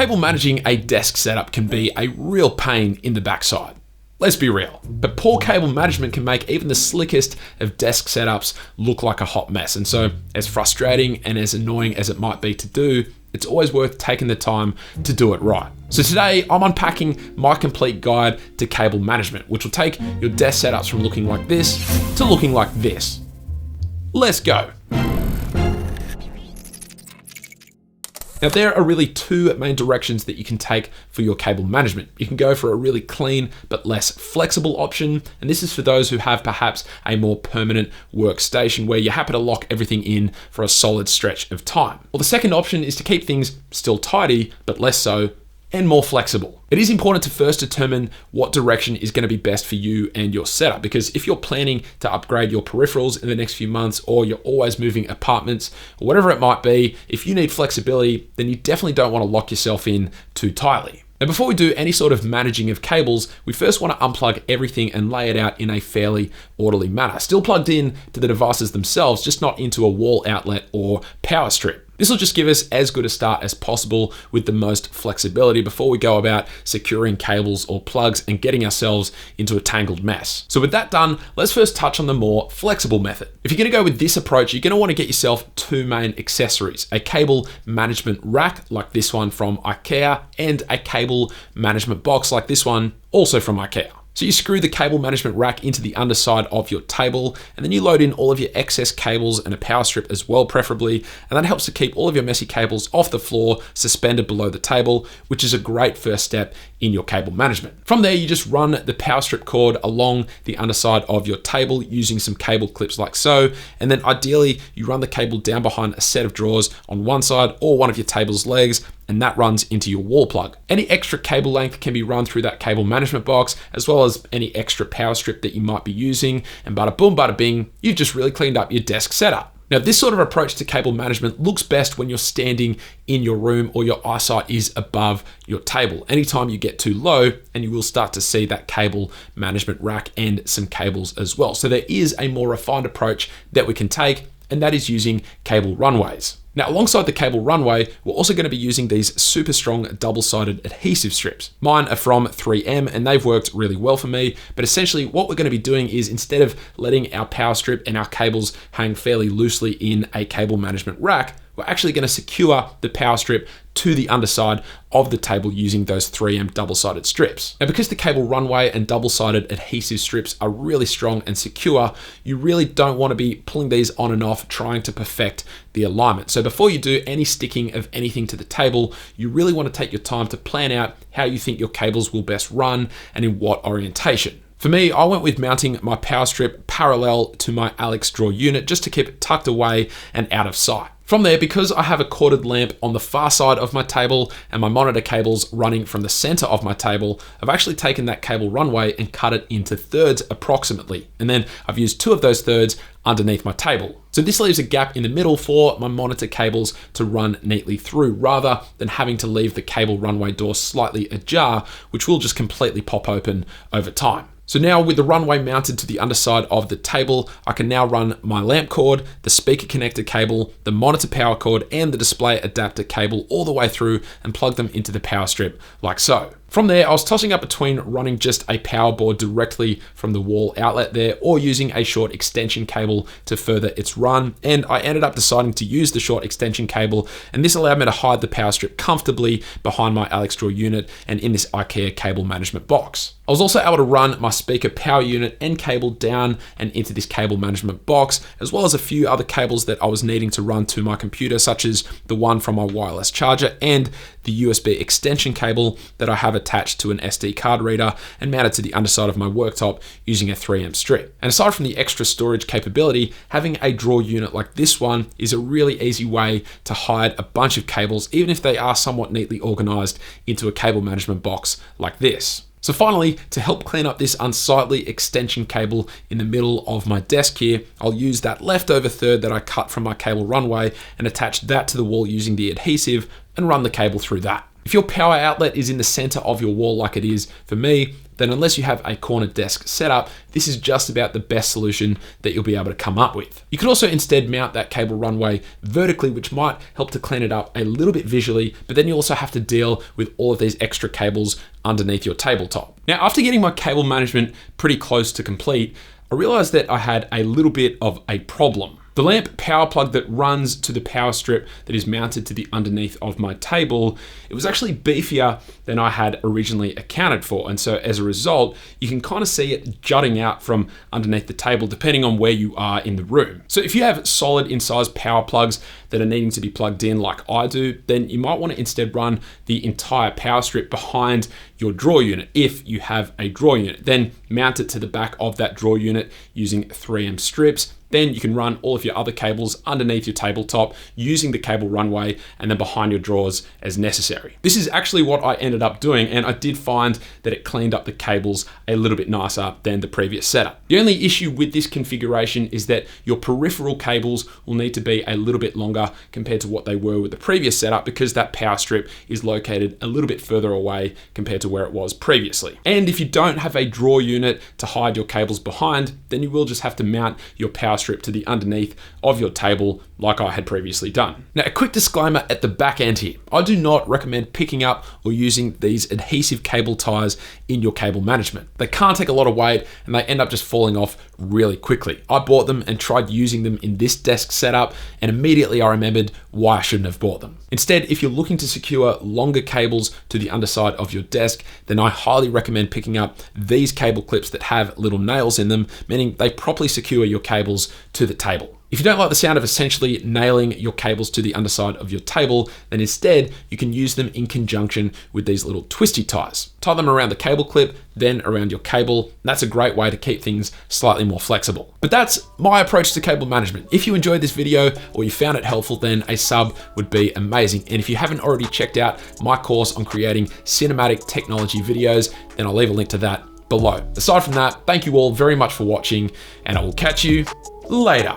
cable managing a desk setup can be a real pain in the backside. Let's be real, but poor cable management can make even the slickest of desk setups look like a hot mess. And so, as frustrating and as annoying as it might be to do, it's always worth taking the time to do it right. So today, I'm unpacking my complete guide to cable management, which will take your desk setups from looking like this to looking like this. Let's go. Now, there are really two main directions that you can take for your cable management. You can go for a really clean but less flexible option, and this is for those who have perhaps a more permanent workstation where you're happy to lock everything in for a solid stretch of time. Or the second option is to keep things still tidy, but less so, and more flexible. It is important to first determine what direction is going to be best for you and your setup, because if you're planning to upgrade your peripherals in the next few months, or you're always moving apartments, or whatever it might be, if you need flexibility, then you definitely don't want to lock yourself in too tightly. Now, before we do any sort of managing of cables, we first want to unplug everything and lay it out in a fairly orderly manner. Still plugged in to the devices themselves, just not into a wall outlet or power strip. This will just give us as good a start as possible with the most flexibility before we go about securing cables or plugs and getting ourselves into a tangled mess. So with that done, let's first touch on the more flexible method. If you're going to go with this approach, you're going to want to get yourself two main accessories: a cable management rack like this one from IKEA and a cable management box like this one also from IKEA. So you screw the cable management rack into the underside of your table, and then you load in all of your excess cables and a power strip as well, preferably, and that helps to keep all of your messy cables off the floor, suspended below the table, which is a great first step in your cable management. From there, you just run the power strip cord along the underside of your table using some cable clips like so, and then ideally you run the cable down behind a set of drawers on one side or one of your table's legs, and that runs into your wall plug. Any extra cable length can be run through that cable management box, as well as any extra power strip that you might be using, and bada boom, bada bing, you've just really cleaned up your desk setup. Now, this sort of approach to cable management looks best when you're standing in your room or your eyesight is above your table. Anytime you get too low, and you will start to see that cable management rack and some cables as well. So there is a more refined approach that we can take, and that is using cable runways. Now, alongside the cable runway, we're also going to be using these super strong double-sided adhesive strips. Mine are from 3M and they've worked really well for me, but essentially what we're going to be doing is, instead of letting our power strip and our cables hang fairly loosely in a cable management rack, we're actually going to secure the power strip to the underside of the table using those 3M double-sided strips. Now, because the cable runway and double-sided adhesive strips are really strong and secure, you really don't want to be pulling these on and off trying to perfect the alignment. So before you do any sticking of anything to the table, you really want to take your time to plan out how you think your cables will best run and in what orientation. For me, I went with mounting my power strip parallel to my Alex drawer unit just to keep it tucked away and out of sight. From there, because I have a corded lamp on the far side of my table and my monitor cables running from the center of my table, I've actually taken that cable runway and cut it into thirds approximately. And then I've used two of those thirds underneath my table. So this leaves a gap in the middle for my monitor cables to run neatly through, rather than having to leave the cable runway door slightly ajar, which will just completely pop open over time. So now, with the runway mounted to the underside of the table, I can now run my lamp cord, the speaker connector cable, the monitor power cord, and the display adapter cable all the way through and plug them into the power strip like so. From there, I was tossing up between running just a power board directly from the wall outlet there, or using a short extension cable to further its run, and I ended up deciding to use the short extension cable, and this allowed me to hide the power strip comfortably behind my Alex drawer unit and in this IKEA cable management box. I was also able to run my speaker power unit and cable down and into this cable management box, as well as a few other cables that I was needing to run to my computer, such as the one from my wireless charger and the USB extension cable that I have attached to an SD card reader and mounted to the underside of my worktop using a 3M strip. And aside from the extra storage capability, having a drawer unit like this one is a really easy way to hide a bunch of cables, even if they are somewhat neatly organized into a cable management box like this. So finally, to help clean up this unsightly extension cable in the middle of my desk here, I'll use that leftover third that I cut from my cable runway and attach that to the wall using the adhesive and run the cable through that. If your power outlet is in the center of your wall like it is for me, then unless you have a corner desk setup, this is just about the best solution that you'll be able to come up with. You could also instead mount that cable runway vertically, which might help to clean it up a little bit visually, but then you also have to deal with all of these extra cables underneath your tabletop. Now, after getting my cable management pretty close to complete, I realized that I had a little bit of a problem. The lamp power plug that runs to the power strip that is mounted to the underneath of my table, it was actually beefier than I had originally accounted for. And so as a result, you can kind of see it jutting out from underneath the table depending on where you are in the room. So if you have solid incised power plugs that are needing to be plugged in like I do, then you might want to instead run the entire power strip behind your drawer unit if you have a drawer unit. Then mount it to the back of that drawer unit using 3M strips. Then you can run all of your other cables underneath your tabletop using the cable runway and then behind your drawers as necessary. This is actually what I ended up doing, and I did find that it cleaned up the cables a little bit nicer than the previous setup. The only issue with this configuration is that your peripheral cables will need to be a little bit longer compared to what they were with the previous setup because that power strip is located a little bit further away compared to where it was previously. And if you don't have a drawer unit to hide your cables behind, then you will just have to mount your power strip to the underneath of your table like I had previously done. Now, a quick disclaimer at the back end here. I do not recommend picking up or using these adhesive cable ties in your cable management. They can't take a lot of weight and they end up just falling off really quickly. I bought them and tried using them in this desk setup, and immediately I remembered why I shouldn't have bought them. Instead, if you're looking to secure longer cables to the underside of your desk, then I highly recommend picking up these cable clips that have little nails in them, meaning they properly secure your cables to the table. If you don't like the sound of essentially nailing your cables to the underside of your table, then instead you can use them in conjunction with these little twisty ties. Tie them around the cable clip, then around your cable. That's a great way to keep things slightly more flexible. But that's my approach to cable management. If you enjoyed this video or you found it helpful, then a sub would be amazing. And if you haven't already checked out my course on creating cinematic technology videos, then I'll leave a link to that below. Aside from that, thank you all very much for watching, and I will catch you later.